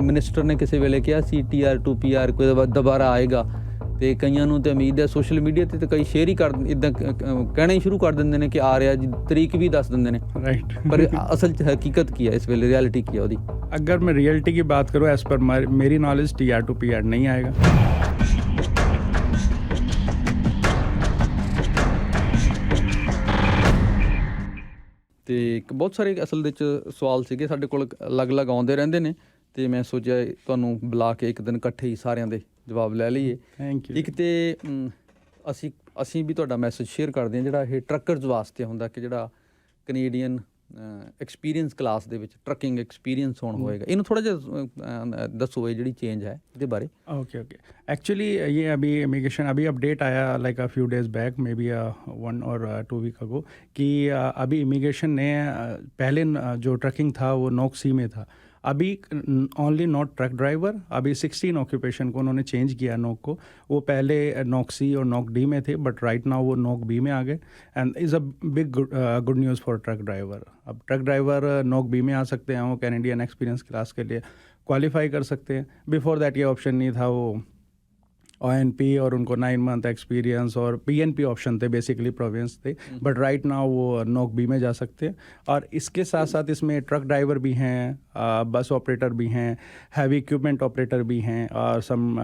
Minister ਨੇ ਕਿਸੇ ਵੇਲੇ ਕਿਹਾ ਸੀ TR2 PR ਕੋਈ ਦੁਬਾਰਾ ਆਏਗਾ, ਤੇ ਕਈਆਂ ਨੂੰ ਤੇ ਉਮੀਦ ਹੈ। ਸੋਸ਼ਲ ਮੀਡੀਆ ਤੇ ਕਈ ਸ਼ੇਅਰ ਹੀ ਕਰ ਇੱਦਾਂ ਕਹਿਣਾ ਹੀ ਸ਼ੁਰੂ ਕਰ ਦਿੰਦੇ ਨੇ ਕਿ ਆ ਰਿਹਾ ਜੀ, ਤਰੀਕ ਵੀ ਦੱਸ ਦਿੰਦੇ ਨੇ, राइट। पर असल च हकीकत की है इस वेले, रियलिटी की है ਉਹਦੀ। अगर मैं रियलिटी की बात करूँ, एज पर मेरी नॉलेज TR2 PR नहीं आएगा। ਤੇ ਬਹੁਤ ਸਾਰੇ ਅਸਲ ਦੇ ਵਿੱਚ ਸਵਾਲ ਸੀਗੇ ਸਾਡੇ ਕੋਲ, ਅਲੱਗ-ਅਲੱਗ ਆਉਂਦੇ ਰਹਿੰਦੇ ਨੇ, ਤੇ ਮੈਂ ਸੋਚਿਆ ਤੁਹਾਨੂੰ ਬੁਲਾ ਕੇ ਇੱਕ ਦਿਨ ਇਕੱਠੇ ਹੀ ਸਾਰਿਆਂ ਦੇ ਜਵਾਬ ਲੈ ਲਈਏ। Thank you. ਇੱਕ ਤੇ ਅਸੀਂ ਵੀ ਤੁਹਾਡਾ ਮੈਸੇਜ ਸ਼ੇਅਰ ਕਰਦੇ ਹਾਂ, ਜਿਹੜਾ ਇਹ ਟਰੱਕਰਜ਼ ਵਾਸਤੇ ਹੁੰਦਾ ਕਿ ਜਿਹੜਾ ਕੈਨੇਡੀਅਨ ਐਕਸਪੀਰੀਅੰਸ ਕਲਾਸ ਦੇ ਵਿੱਚ ਟਰੱਕਿੰਗ ਐਕਸਪੀਰੀਅੰਸ ਹੋਣ ਹੋਏਗਾ, ਇਹਨੂੰ ਥੋੜ੍ਹਾ ਜਿਹਾ ਦੱਸੋ ਇਹ ਜਿਹੜੀ ਚੇਂਜ ਹੈ ਇਹਦੇ ਬਾਰੇ। ओके ओके, एक्चुअली ये अभी इमिग्रेशन अभी अपडेट आया like a few days back, may be 1 और 2 वीक अगो, कि अभी इमिग्रेशन ने पहले जो ट्रकिंग था वो नॉक सी में था, अभी ओनली नॉट ट्रक ड्राइवर, अभी 16 ऑक्यूपेशन को उन्होंने चेंज किया नॉक को। वो पहले नॉक सी और नॉक डी में थे, बट राइट नाउ वो नॉक बी में आ गए, and is a big good news for truck driver. अब ट्रक ड्राइवर नॉक बी में आ सकते हैं, वो कैनेडियन एक्सपीरियंस क्लास के लिए क्वालिफाई कर सकते हैं। बिफोर दैट ये ऑप्शन नहीं था, वो ONP और उनको 9 मंथ एक्सपीरियंस और PNP ऑप्शन थे, बेसिकली प्रोविंस थे, बट राइट नाउ वो नॉक बी में जा सकते हैं। और इसके साथ साथ इसमें ट्रक ड्राइवर भी हैं, बस ऑपरेटर भी हैं, हैवी इक्विपमेंट ऑपरेटर भी हैं, और some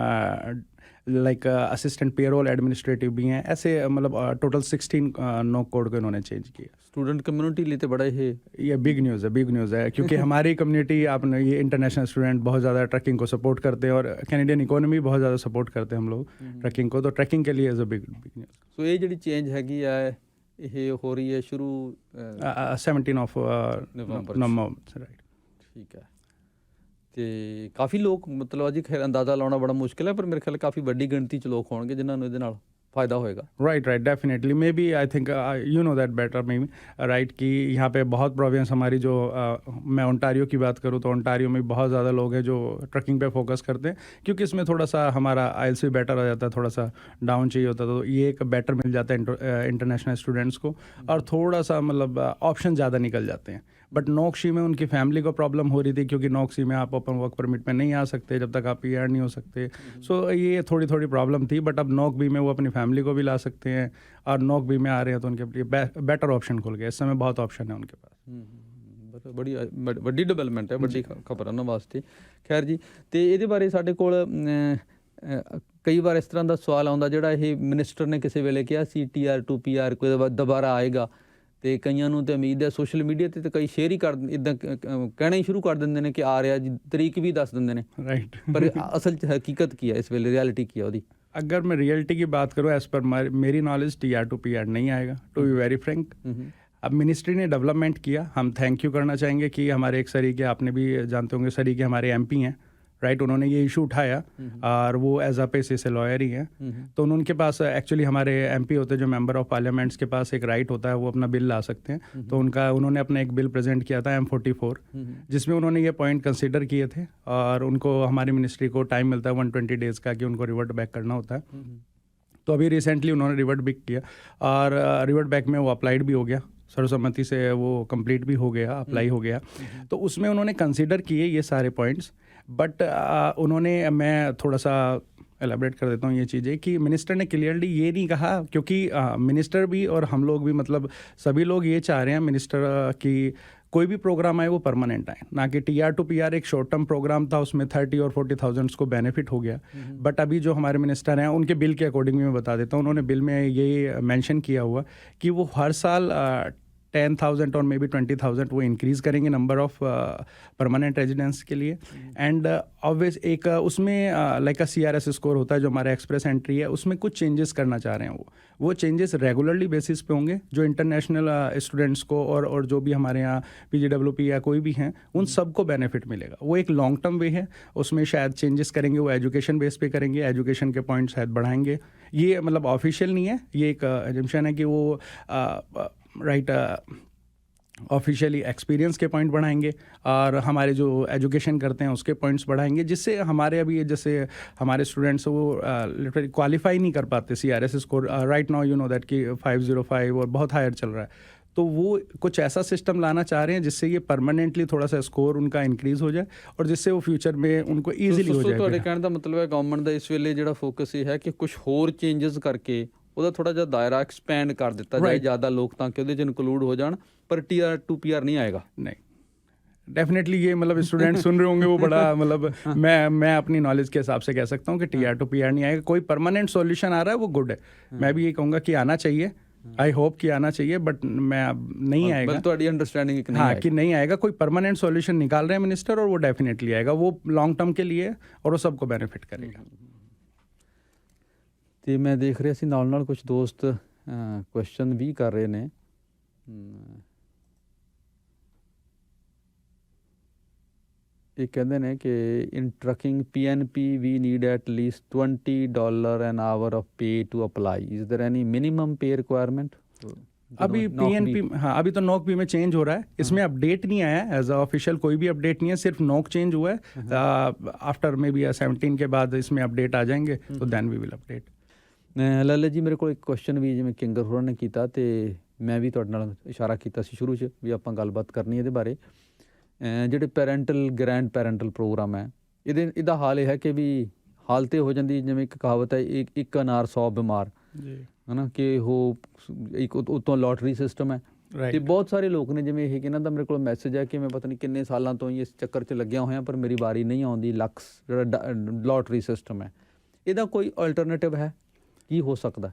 like assistant payroll administrative भी हैं। ऐसे मतलब टोटल 16 नॉक कोड को इन्होंने चेंज किया। स्टूडेंट कम्युनिटी लिए तो बड़ा ये बिग न्यूज़ है, बिग न्यूज़ है, क्योंकि हमारी कम्युनिटी आपने ये इंटरनेशनल स्टूडेंट बहुत ज़्यादा ट्रैकिंग को सपोर्ट करते हैं, और कैनेडियन इकोनॉमी बहुत ज़्यादा सपोर्ट करते हैं हम लोग ट्रैकिंग को, तो ट्रैकिंग के लिए इज़ अ बिग न्यूज़। ਸੋ ਇਹ ਜਿਹੜੀ ਚੇਂਜ ਹੈਗੀ ਆ ਇਹ ਹੋ ਰਹੀ ਹੈ ਸ਼ੁਰੂ 17 ऑफ नवंबर, राइट। ਠੀਕ ਹੈ, ਤੇ ਕਾਫੀ ਲੋਕ ਮਤਲਬ ਅਜੇ ਖੈਰ ਅੰਦਾਜ਼ਾ ਲਾਉਣਾ ਬੜਾ ਮੁਸ਼ਕਿਲ ਹੈ, ਪਰ ਮੇਰੇ ਖਿਆਲ ਕਾਫੀ ਵੱਡੀ ਗਿਣਤੀ 'ਚ ਲੋਕ ਹੋਣਗੇ ਜਿਨ੍ਹਾਂ ਨੂੰ ਇਹਦੇ ਨਾਲ फ़ायदा होएगा। Right right, definitely, maybe I think you know that better maybe, right, कि यहाँ पे बहुत प्रोविंस हमारी जो मैं ओंटारियो की बात करूँ तो ओंटारियो में बहुत ज़्यादा लोग हैं जो ट्रकिंग पे फोकस करते हैं, क्योंकि इसमें थोड़ा सा हमारा आइल्स भी बेटर हो जाता है, थोड़ा सा डाउन चाहिए होता है, तो ये एक बेटर मिल जाता है इंटरनेशनल स्टूडेंट्स को, और थोड़ा सा मतलब ऑप्शन ज़्यादा निकल जाते हैं। बट नॉक्सी में उनकी फैमिली को प्रॉब्लम हो रही थी, क्योंकि नॉक्सी में आप ओपन वर्क परमिट में नहीं आ सकते जब तक आप PR नहीं हो सकते। सो ये थोड़ी थोड़ी प्रॉब्लम थी, बट अब नॉक बी में वो अपनी फैमिली को भी ला सकते हैं, और नॉक बी में आ रहे हैं तो उनके लिए बेटर ऑप्शन खुल गया। इस समय बहुत ऑप्शन है उनके पास। ਬੜੀ ਵੱਡੀ ਡਿਵੈਲਪਮੈਂਟ ਹੈ, ਵੱਡੀ ਖਬਰ ਉਹਨਾਂ ਵਾਸਤੇ। ਖੈਰ ਜੀ, ਤੇ ਇਹਦੇ ਬਾਰੇ ਸਾਡੇ ਕੋਲ ਕਈ ਵਾਰ ਇਸ ਤਰ੍ਹਾਂ ਦਾ ਸਵਾਲ ਆਉਂਦਾ, ਜਿਹੜਾ ਇਹ ਮਿਨਿਸਟਰ ਨੇ ਕਿਸੇ ਵੇਲੇ ਕਿਹਾ ਸੀ TR2 PR ਕੋਈ ਦੁਬਾਰਾ ਆਏਗਾ, ਤੇ ਕਈਆਂ ਨੂੰ ਤੇ ਉਮੀਦ ਹੈ। ਸੋਸ਼ਲ ਮੀਡੀਆ ਤੇ ਕਈ ਸ਼ੇਅਰ ਹੀ ਕਰ ਇੱਦਾਂ ਕਹਿਣਾ ਹੀ ਸ਼ੁਰੂ ਕਰ ਦਿੰਦੇ ਨੇ ਕਿ ਆ ਰਿਹਾ ਜੀ, ਤਰੀਕ ਵੀ ਦੱਸ ਦਿੰਦੇ ਨੇ, राइट। पर असल च हकीकत की है इस वेले, रियलिटी की है ਉਹਦੀ। अगर मैं रियलिटी की बात करूँ, एज पर मेरी नॉलेज TR2 PR नहीं आएगा, टू बी वेरी फ्रैंक। अब मिनिस्ट्री ने डेवलपमेंट किया, हम थैंक यू करना चाहेंगे कि हमारे एक सरीके, आपने भी जानते होंगे, सरीके हमारे MP हैं, राइट, उन्होंने ये इशू उठाया, और वो एज अ पेशे से लॉयर ही हैं, तो उनके पास एक्चुअली हमारे MP होते हैं जो मेंबर ऑफ पार्लियामेंट्स के पास एक राइट होता है, वो अपना बिल ला सकते हैं। तो उन्होंने अपना एक बिल प्रेजेंट किया था M44, जिसमें उन्होंने ये पॉइंट कंसिडर किए थे, और उनको हमारी मिनिस्ट्री को टाइम मिलता है 120 डेज़ का कि उनको रिवर्ट बैक करना होता है। तो अभी रिसेंटली उन्होंने रिवर्ट बैक किया, और रिवर्ट बैक में वो अप्लाइड भी हो गया, सर्वसम्मति से वो कंप्लीट भी हो गया, अप्लाई हो गया। तो उसमें उन्होंने कंसिडर किए ये सारे पॉइंट्स, बट उन्होंने, मैं थोड़ा सा एलेबरेट कर देता हूँ ये चीज़ें, कि मिनिस्टर ने क्लियरली ये नहीं कहा, क्योंकि मिनिस्टर भी और हम लोग भी, मतलब सभी लोग ये चाह रहे हैं मिनिस्टर की कोई भी प्रोग्राम आए वो परमानेंट आए, ना कि TR2 PR एक शॉर्ट टर्म प्रोग्राम था, उसमें 30 और 40,000 को बेनिफिट हो गया। बट अभी जो हमारे मिनिस्टर हैं, उनके बिल के अकॉर्डिंग मैं बता देता हूँ, उन्होंने बिल में ये मेंशन किया हुआ कि वो हर साल 10,000 और मे बी 20,000 वो इंक्रीज़ करेंगे नंबर ऑफ परमानेंट रेजिडेंट्स के लिए। एंड ऑब्वियस एक उसमें लाइक CRS स्कोर होता है जो हमारा एक्सप्रेस एंट्री है, उसमें कुछ चेंजेस करना चाह रहे हैं। वो चेंजेस रेगुलरली बेसिस पे होंगे, जो इंटरनेशनल स्टूडेंट्स को और जो भी हमारे यहाँ PGWP या कोई भी हैं, उन सबको बेनिफिट मिलेगा। वो एक लॉन्ग टर्म वे है, उसमें शायद चेंजेस करेंगे, वो एजुकेशन बेस पे करेंगे, एजुकेशन के पॉइंट शायद बढ़ाएंगे। ये मतलब ऑफिशियल नहीं है, ये एक एजम्पशन है कि वो राइट ऑफिशियली एक्सपीरियंस के पॉइंट बढ़ाएंगे, और हमारे जो एजुकेशन करते हैं उसके पॉइंट्स बढ़ाएंगे, जिससे हमारे अभी जैसे हमारे स्टूडेंट्स वो लिटरली क्वालिफाई नहीं कर पाते CRS score. Right now you know that कि 505 और बहुत हायर चल रहा है, तो वो कुछ ऐसा सिस्टम लाना चाह रहे हैं जिससे ये परमानेंटली थोड़ा सा स्कोर उनका इंक्रीज हो जाए और जिससे वो फ्यूचर में उनको ईजिली हो ਤੁਹਾਡੇ जाए। ਕਹਿਣ ਦਾ ਮਤਲਬ ਹੈ ਗਵਰਨਮੈਂਟ ਦਾ ਇਸ ਵੇਲੇ ਜਿਹੜਾ ਫੋਕਸ ਇਹ ਹੈ ਕਿ ਕੁਝ ਹੋਰ ਚੇਂजेस ਕਰਕੇ ਉਹਦਾ ਥੋੜਾ ਜਿਹਾ ਦਾਇਰਾ ਐਕਸਪੈਂਡ ਕਰ ਦਿੱਤਾ ਜਾਏ, ਜ਼ਿਆਦਾ ਲੋਕ ਤਾਂ ਕਿ ਉਹਦੇ 'ਚ ਇਨਕਲੂਡ ਹੋ ਜਾਣ, ਪਰ Tier 2 PR नहीं आएगा। नहीं, डेफिनेटली ये मतलब स्टूडेंट सुन रहे होंगे वो बड़ा मतलब मैं अपनी नॉलेज के हिसाब से कह सकता हूँ कि Tier 2 PR नहीं आएगा। कोई परमानेंट सॉल्यूशन आ रहा है वो गुड है, मैं भी ये कहूँगा कि आना चाहिए, आई होप कि आना चाहिए, बट मैं नहीं आएगा। ਤੁਹਾਡੀ ਅੰਡਰਸਟੈਂਡਿੰਗ ਕਿ नहीं हाँ आएगा। कि नहीं आएगा, कोई परमानेंट सॉल्यूशन निकाल रहे हैं मिनिस्टर और वो डेफिनेटली आएगा, वो लॉन्ग टर्म के लिए और वो सबको बेनिफिट करेगा। ਤੇ ਮੈਂ ਦੇਖ ਰਿਹਾ ਸੀ ਨਾਲ ਕੁਝ ਦੋਸਤ ਕੁਐਸਚਨ ਵੀ ਕਰ ਰਹੇ ਨੇ। ਇਹ ਕਹਿੰਦੇ ਨੇ ਕਿ in trucking PNP we need at least $20 an hour of pay to apply. Is there any minimum pay requirement? अभी PNP, हाँ अभी तो नोक में चेंज हो रहा है, इसमें अपडेट नहीं आया एज अ ऑफिशियल, कोई भी अपडेट नहीं है, सिर्फ नोक चेंज हुआ है। आफ्टर मे बी 17 के बाद इसमें अपडेट आ जाएंगे तो then we will update. Lala ji ਮੇਰੇ ਕੋਲ ਇੱਕ ਕੁਐਸਚਨ ਵੀ ਜਿਵੇਂ ਕਿੰਗਰ ਹੋਰਾਂ ਨੇ ਕੀਤਾ ਤੇ ਮੈਂ ਵੀ ਤੁਹਾਡੇ ਨਾਲ ਇਸ਼ਾਰਾ ਕੀਤਾ ਸੀ ਸ਼ੁਰੂ 'ਚ ਵੀ ਆਪਾਂ ਗੱਲਬਾਤ ਕਰਨੀ ਇਹਦੇ ਬਾਰੇ। ਜਿਹੜੇ ਪੈਰੈਂਟਲ ਗ੍ਰੈਂਡ ਪੈਰੈਂਟਲ ਪ੍ਰੋਗਰਾਮ ਹੈ ਇਹਦਾ ਹਾਲ ਇਹ ਹੈ ਕਿ ਵੀ ਹਾਲਤ ਇਹ ਹੋ ਜਾਂਦੀ ਜਿਵੇਂ ਇੱਕ ਕਹਾਵਤ ਹੈ, ਇੱਕ ਅਨਾਰ 100 ਬਿਮਾਰ ਜੀ ਹੈ ਨਾ, ਕਿ ਉਹ ਇੱਕ ਉਤੋਂ ਲੋਟਰੀ ਸਿਸਟਮ ਹੈ ਤੇ ਬਹੁਤ ਸਾਰੇ ਲੋਕ ਨੇ ਜਿਵੇਂ ਇਹ ਕਿ ਇਹਨਾਂ ਦਾ ਮੇਰੇ ਕੋਲ ਮੈਸੇਜ ਹੈ ਕਿ ਮੈਂ ਪਤਾ ਨਹੀਂ ਕਿੰਨੇ ਸਾਲਾਂ ਤੋਂ ਹੀ ਇਸ ਚੱਕਰ 'ਚ ਲੱਗਿਆ ਹੋਇਆ ਪਰ ਮੇਰੀ ਵਾਰੀ ਨਹੀਂ ਆਉਂਦੀ। ਲਕਸ ਜਿਹੜਾ ਲੋਟਰੀ ਸਿਸਟਮ ਹੈ ਇਹਦਾ ਕੋਈ ਅਲਟਰਨੇਟਿਵ है? ਕੀ ਹੋ ਸਕਦਾ?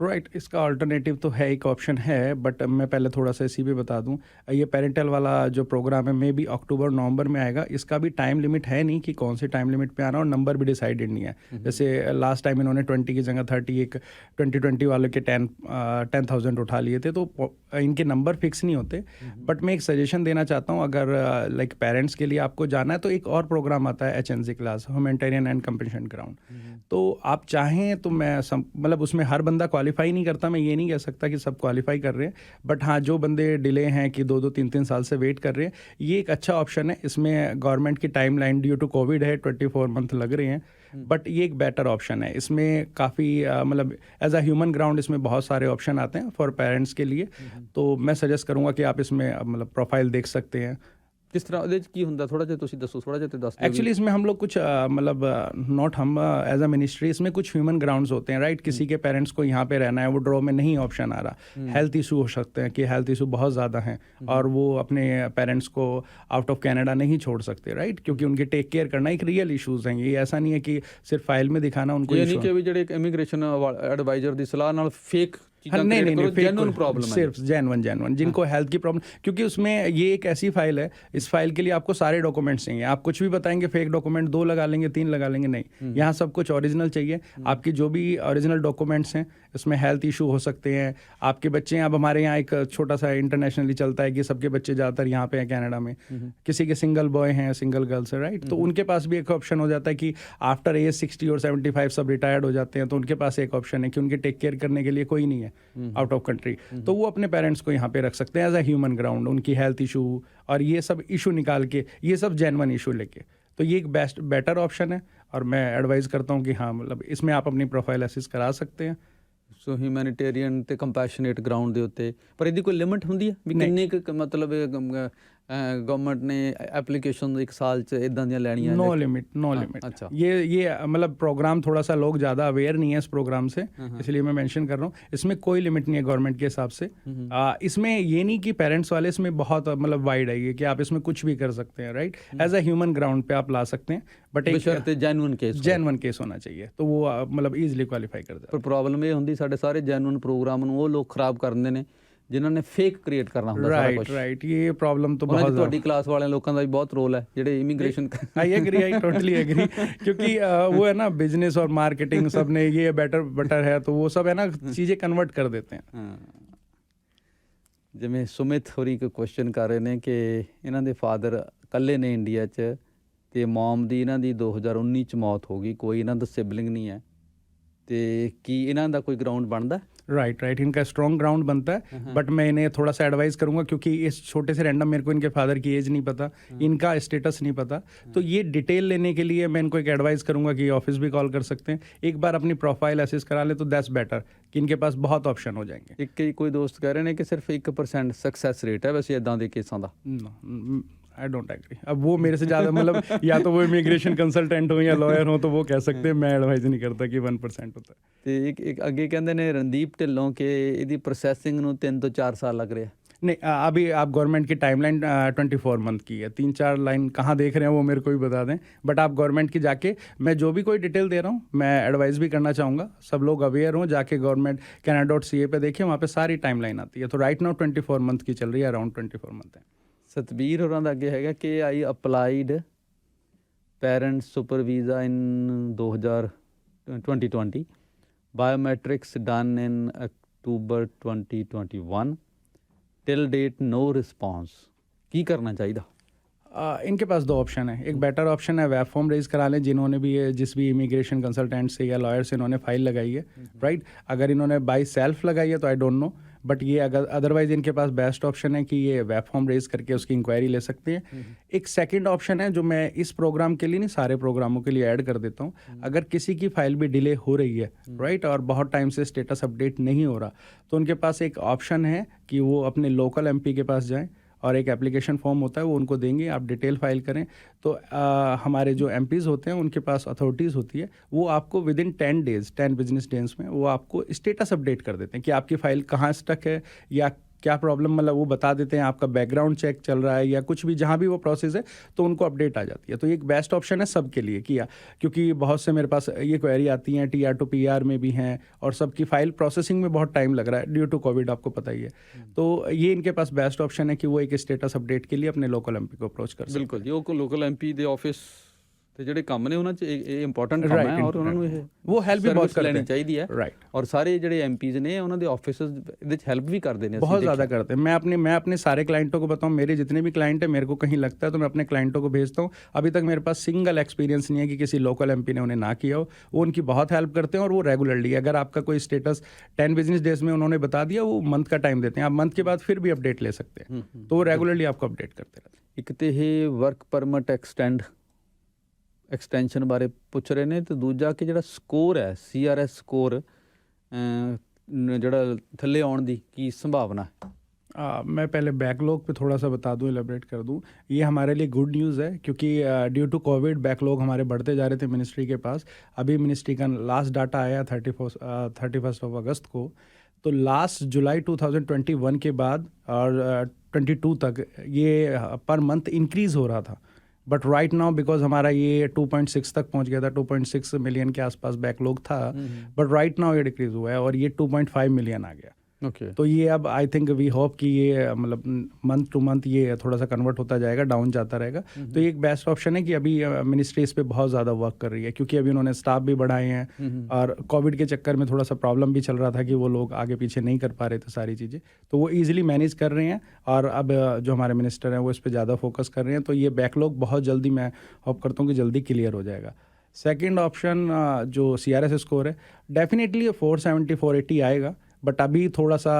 राइट, इसका अल्टरनेटिव तो है, एक ऑप्शन है, बट मैं पहले थोड़ा सा इसी पे बता दूं, ये पेरेंटल वाला जो प्रोग्राम है मे बी अक्टूबर नवंबर में आएगा। इसका भी टाइम लिमिट है नहीं कि कौन से टाइम लिमिट पे आना, और नंबर भी डिसाइडेड नहीं है। जैसे लास्ट टाइम इन्होंने 20 की जगह 30, एक 2020 वाले के 10,000 उठा लिए थे, तो इनके नंबर फिक्स नहीं होते। बट मैं एक सजेशन देना चाहता हूँ, अगर लाइक पेरेंट्स के लिए आपको जाना है तो एक और प्रोग्राम आता है HNC class, humanitarian and compassion ground. तो आप चाहें तो मैं मतलब उसमें हर बंदा क्वालिफाई नहीं करता, मैं ये नहीं कह सकता कि सब क्वालिफाई कर रहे हैं, बट हाँ जो बंदे डिले हैं कि 2-2 3-3 साल से वेट कर रहे हैं, ये एक अच्छा ऑप्शन है। इसमें गवर्नमेंट की timeline due to Covid है, 24 मंथ लग रहे हैं, बट ये एक बेटर ऑप्शन है। इसमें काफ़ी मतलब एज अ ह्यूमन ग्राउंड इसमें बहुत सारे ऑप्शन आते हैं फॉर पेरेंट्स के लिए। तो मैं सजेस्ट करूँगा कि आप इसमें मतलब प्रोफाइल देख सकते हैं। किस तरह ਉਹਦੇ 'ਚ ਕੀ ਹੁੰਦਾ, ਥੋੜਾ ਜਿਹਾ ਤੁਸੀਂ ਦੱਸੋ, ਥੋੜਾ ਜਿਹਾ ਤੇ ਦੱਸ ਦਿਓ। एक्चुअली इसमें हम लोग कुछ मतलब नॉट हम एज अ मिनिस्ट्री, इसमें कुछ ह्यूमन ग्राउंड्स होते हैं, राइट। किसी के पेरेंट्स को यहाँ पे रहना है, वो ड्रॉ में नहीं ऑप्शन आ रहा, हेल्थ इशू हो सकते हैं कि हेल्थ इशू बहुत ज़्यादा हैं और वो अपने पेरेंट्स को आउट ऑफ कैनेडा नहीं छोड़ सकते, राइट, क्योंकि उनके टेक केयर करना एक रियल इशूज़ हैं। ये ऐसा नहीं है कि सिर्फ फाइल में दिखाना उनको। ये नहीं कि भी ਜਿਹੜੇ ਇਮੀਗ੍ਰੇਸ਼ਨ ਐਡਵਾਈਜ਼ਰ ਦੀ ਸਲਾਹ ਨਾਲ ਫੇਕ नहीं, जेन्युइन प्रॉब्लम है, सिर्फ जेन्युइन जिनको हेल्थ की प्रॉब्लम, क्योंकि उसमें ये एक ऐसी फाइल है, इस फाइल के लिए आपको सारे डॉक्यूमेंट्स चाहिए। आप कुछ भी बताएंगे फेक डॉक्यूमेंट 2 लगा लेंगे, 3 लगा लेंगे, नहीं, यहाँ सब कुछ ओरिजिनल चाहिए। आपकी जो भी ओरिजिनल डॉक्यूमेंट्स हैं इसमें हेल्थ इशू हो सकते हैं, आपके बच्चे हैं। अब हमारे यहाँ एक छोटा सा इंटरनेशनली चलता है कि सबके बच्चे ज़्यादातर यहाँ पे हैं कनाडा में, किसी के सिंगल बॉय हैं, सिंगल गर्ल्स है, राइट। तो उनके पास भी एक ऑप्शन हो जाता है कि आफ्टर एज 60 और 75 सब रिटायर्ड हो जाते हैं, तो उनके पास एक ऑप्शन है कि उनके टेक केयर करने के लिए कोई नहीं है आउट ऑफ कंट्री, तो वो अपने पेरेंट्स को यहाँ पे रख सकते हैं एज अ ह्यूमन ग्राउंड। उनकी हेल्थ इशू और ये सब इशू निकाल के, ये सब जेन्युइन इशू लेके, तो ये एक बेटर ऑप्शन है। और मैं एडवाइस करता हूँ कि हाँ मतलब इसमें आप अपनी प्रोफाइल असिस करा सकते हैं। ਸੋ ਹਿਊਮੈਨਿਟੇਰੀਅਨ ਤੇ ਕੰਪੈਸ਼ਨੇਟ ਗਰਾਊਂਡ ਦੇ ਉੱਤੇ, ਪਰ ਇਹਦੀ ਕੋਈ ਲਿਮਿਟ ਹੁੰਦੀ ਹੈ ਵੀ ਕਿੰਨੇ ਕੁ ਮਤਲਬ गवर्नमेंट ने एप्लीकेशन एक साल च इदां दियां लैणियां? No limit. अच्छा, ये मतलब प्रोग्राम थोड़ा सा लोग ज़्यादा अवेयर नहीं है इस प्रोग्राम से, इसलिए मैं मेंशन कर रहा हूँ। इसमें कोई लिमिट नहीं है गवर्नमेंट के हिसाब से। इसमें ये नहीं कि पेरेंट्स वाले, इसमें बहुत मतलब वाइड है ये कि आप इसमें कुछ भी कर सकते हैं, right. As a human ground पे आप ला सकते हैं, बट एक जेन्युइन केस होना चाहिए, तो वो मतलब ईजिली क्वालिफाई कर देता है। पर प्रॉब्लम ये होंदी साडे सारे जेन्युइन प्रोग्राम ਨੂੰ ਉਹ ਲੋਕ ਖਰਾਬ ਕਰਦੇ ਨੇ ਜਿਨ੍ਹਾਂ ਨੇ ਫੇਕ ਕ੍ਰੀਏਟ ਕਰਨਾ ਹੁੰਦਾ ਸਾਰਾ ਕੁਝ। राइट, ये प्रॉब्लम तो बहुत ਤੁਹਾਡੀ ਕਲਾਸ ਵਾਲਿਆਂ ਲੋਕਾਂ ਦਾ ਵੀ ਬਹੁਤ ਰੋਲ ਹੈ ਜਿਹੜੇ ਇਮੀਗ੍ਰੇਸ਼ਨ। आई टोटली एग्री क्योंकि वो है ना बिजनेस और मार्केटिंग सब ने ये बेटर है, तो वो सब है ना चीज़ें कन्वर्ट कर देते हैं। ਜਿਵੇਂ ਸੁਮਿਤ ਹੋਰੀ ਇੱਕ ਕੁਐਸਚਨ ਕਰ ਰਹੇ ਨੇ ਕਿ ਇਹਨਾਂ ਦੇ ਫਾਦਰ ਇਕੱਲੇ ਨੇ ਇੰਡੀਆ 'ਚ ਤੇ ਮੌਮ ਦੀ ਇਹਨਾਂ ਦੀ 2019 'ਚ ਮੌਤ ਹੋ ਗਈ, ਕੋਈ ਇਹਨਾਂ ਦਾ ਸਿਬਲਿੰਗ ਨਹੀਂ ਹੈ, ਤੇ ਕੀ ਇਹਨਾਂ ਦਾ ਕੋਈ ਗਰਾਊਂਡ ਬਣਦਾ? राइट राइट, इनका स्ट्रॉन्ग ग्राउंड बनता है, बट मैं इन्हें थोड़ा सा एडवाइस करूंगा क्योंकि इस छोटे से रैंडम मेरे को इनके फादर की एज नहीं पता, इनका स्टेटस नहीं पता, तो ये डिटेल लेने के लिए मैं इनको एक एडवाइस करूंगा कि ऑफिस भी कॉल कर सकते हैं, एक बार अपनी प्रोफाइल एसेस करा ले तो दैट्स बेटर, कि इनके पास बहुत ऑप्शन हो जाएंगे। ਇੱਕ ਕੋਈ ਦੋਸਤ ਕਹਿ ਰਹੇ ਨੇ ਕਿ ਸਿਰਫ 1% ਸਕਸੈਸ ਰੇਟ ਹੈ ਵੈਸੇ ਇਦਾਂ ਦੇ ਕੇਸਾਂ ਦਾ। I don't agree. अब वो मेरे से ज़्यादा मतलब या तो वो इमिग्रेशन कंसल्टेंट हो या लॉयर हो तो वो कह सकते हैं, मैं एडवाइज नहीं करता कि 1% होता है। ਤੇ ਇੱਕ ਅੱਗੇ ਕਹਿੰਦੇ ਨੇ ਰਣਦੀਪ ਢਿੱਲੋਂ ਕਿ ਇਹਦੀ ਪ੍ਰੋਸੈਸਿੰਗ ਨੂੰ 3 ਤੋਂ 4 ਸਾਲ ਲੱਗ ਰਿਹਾ। नहीं, अभी आप गवर्नमेंट की टाइमलाइन 24 मंथ की है, 3-4 लाइन कहाँ देख रहे हैं वो मेरे को भी बता दें, बट आप गवर्नमेंट की जाके, मैं जो भी कोई डिटेल दे रहा हूँ मैं एडवाइस भी करना चाहूँगा, सब लोग अवेयर हों, जाके गवर्नमेंट canada.ca पे देखिए, वहाँ पे सारी टाइमलाइन आती है। तो राइट नाउ 24 मंथ की चल रही है, अराउंड 24 मंथ है। ਸਤਬੀਰ ਹੋਰਾਂ ਦਾ ਅੱਗੇ ਹੈਗਾ ਕਿ I applied parent super visa in 2020 biometrics done in October 2021 till date no response, की करना चाहिए? इनके पास दो ऑप्शन है, एक बेटर ऑप्शन है वेब फॉर्म रेज करा लें, जिन्होंने भी जिस भी इमिग्रेशन कंसल्टेंट से या लॉयर से इन्होंने फाइल लगाई है, राइट। अगर इन्होंने बाई सेल्फ लगाई है तो आई डोंट नो, बट ये अगर अदरवाइज इनके पास बेस्ट ऑप्शन है कि ये वेब फॉर्म रेज करके उसकी इंक्वायरी ले सकते हैं। एक सेकंड ऑप्शन है जो मैं इस प्रोग्राम के लिए नहीं, सारे प्रोग्रामों के लिए ऐड कर देता हूँ, अगर किसी की फाइल भी डिले हो रही है, राइट, और बहुत टाइम से स्टेटस अपडेट नहीं हो रहा, तो उनके पास एक ऑप्शन है कि वो अपने लोकल एमपी के पास जाएं और एक एप्लीकेशन फॉर्म होता है वो उनको देंगे, आप डिटेल फाइल करें तो हमारे जो एमपीज़ होते हैं उनके पास अथॉरिटीज़ होती है, वो आपको with in 10 days 10 business days में वो आपको स्टेटस अपडेट कर देते हैं कि आपकी फ़ाइल कहाँ स्टक है या क्या प्रॉब्लम, मतलब वो बता देते हैं, आपका बैकग्राउंड चेक चल रहा है या कुछ भी, जहाँ भी वो प्रोसेस है तो उनको अपडेट आ जाती है। तो ये एक बेस्ट ऑप्शन है सबके लिए किया, क्योंकि बहुत से मेरे पास ये क्वेरी आती हैं, TR to PR में भी हैं, और सबकी फ़ाइल प्रोसेसिंग में बहुत टाइम लग रहा है ड्यू टू कोविड, आपको पता ही है। तो ये इनके पास बेस्ट ऑप्शन है कि वो एक स्टेटस अपडेट के लिए अपने लोकल एमपी को अप्रोच कर सकते हैं। बिल्कुल जी, वो लोकल एमपी ਦੇ ਆਫਿਸ ਤੇ ਜਿਹੜੇ ਕੰਮ ਨੇ ਉਹਨਾਂ 'ਚ ਇਹ ਇੰਪੋਰਟੈਂਟ ਕੰਮ ਹੈ ਔਰ ਉਹਨਾਂ ਨੂੰ ਇਹ वो हेल्प भी बहुत करते ਲੈਣੀ हैं, ਚਾਹੀਦੀ ਹੈ, राइट। ਔਰ ਸਾਰੇ ਜਿਹੜੇ ਐਮਪੀਜ਼ ਨੇ ਉਹਨਾਂ ਦੇ ਆਫਿਸ ਇਹਦੇ 'ਚ ਹੈਲਪ ਵੀ ਕਰਦੇ ਨੇ। बहुत ज़्यादा करते हैं। मैं अपने सारे क्लाइंटों को बताऊं, मेरे जितने भी क्लाइंट हैं, मेरे को कहीं लगता है तो मैं अपने क्लाइंटों को भेजता हूं। अभी तक मेरे पास सिंगल एक्सपीरियंस नहीं है कि किसी लोकल एमपी ने उन्हें ना किया हो। वो उनकी बहुत हेल्प करते हैं और वो रेगुलरली, अगर आपका कोई स्टेटस 10 बिजनेस डेज में उन्होंने बता दिया, वो मंथ का टाइम देते हैं, आप मंथ के बाद फिर भी अपडेट ले सकते हैं, तो वो रेगुलरली आपको अपडेट करते रहते हैं। ਇੱਕ ਤੇ ਇਹ ਵਰਕ ਪਰਮਿਟ ਐਕਸਟੈਂਸ਼ਨ ਬਾਰੇ ਪੁੱਛ ਰਹੇ ਨੇ, ਤੇ ਦੂਜਾ ਕਿ ਜਿਹੜਾ ਸਕੋਰ ਹੈ CRS ਸਕੋਰ ਜਿਹੜਾ ਥੱਲੇ ਆਉਣ ਦੀ ਕੀ ਸੰਭਾਵਨਾ ਹੈ? मैं पहले बैकलॉग पे थोड़ा सा बता दूं, एलेबरेट कर दूं। ये हमारे लिए गुड न्यूज़ है क्योंकि ड्यू टू कोविड बैकलॉग हमारे बढ़ते जा रहे थे मिनिस्ट्री के पास। अभी मिनिस्ट्री का लास्ट डाटा आया 31 अगस्त को, तो लास्ट जुलाई 2021 के बाद और 22 तक ये पर मंथ इंक्रीज़ हो रहा था, बट राइट नाउ बिकॉज हमारा ये 2.6 तक पहुंच गया था, 2.6 मिलियन के आसपास बैकलॉग था, बट राइट नाउ ये डिक्रीज़ हुआ है और ये 2.5 मिलियन आ गया। ओके, तो ये अब आई थिंक वी होप कि ये मतलब मंथ टू मंथ ये थोड़ा सा कन्वर्ट होता जाएगा, डाउन जाता रहेगा। तो ये एक बेस्ट ऑप्शन है कि अभी मिनिस्ट्री इस पे बहुत ज़्यादा वर्क कर रही है, क्योंकि अभी उन्होंने स्टाफ भी बढ़ाए हैं और कोविड के चक्कर में थोड़ा सा प्रॉब्लम भी चल रहा था कि वो लोग आगे पीछे नहीं कर पा रहे थे सारी चीज़ें, तो वो ईजिली मैनेज कर रहे हैं और अब जो हमारे मिनिस्टर हैं वो इस पर ज़्यादा फोकस कर रहे हैं। तो ये बैकलॉग बहुत जल्दी, मैं होप करता हूँ कि जल्दी क्लियर हो जाएगा। सेकेंड ऑप्शन जो CRS स्कोर है, डेफिनेटली 470 480 आएगा, बट अभी थोड़ा सा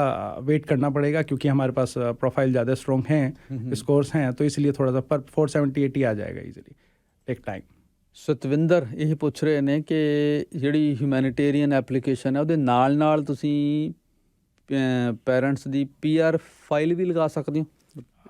वेट करना पड़ेगा क्योंकि हमारे पास प्रोफाइल ज़्यादा स्ट्रॉन्ग हैं, स्कोर्स हैं, तो इसलिए थोड़ा सा पर 470-80 आ जाएगा ईजिली, टेक टाइम। ਸਤਵਿੰਦਰ ਇਹ ਪੁੱਛ ਰਹੇ ਨੇ ਕਿ ਜਿਹੜੀ ਹਿਊਮੈਨਿਟੇਰੀਅਨ ਐਪਲੀਕੇਸ਼ਨ ਹੈ ਉਹਦੇ ਨਾਲ ਤੁਸੀਂ ਪੈਰੈਂਟਸ ਦੀ PR ਫਾਈਲ ਵੀ ਲਗਾ ਸਕਦੇ ਹੋ,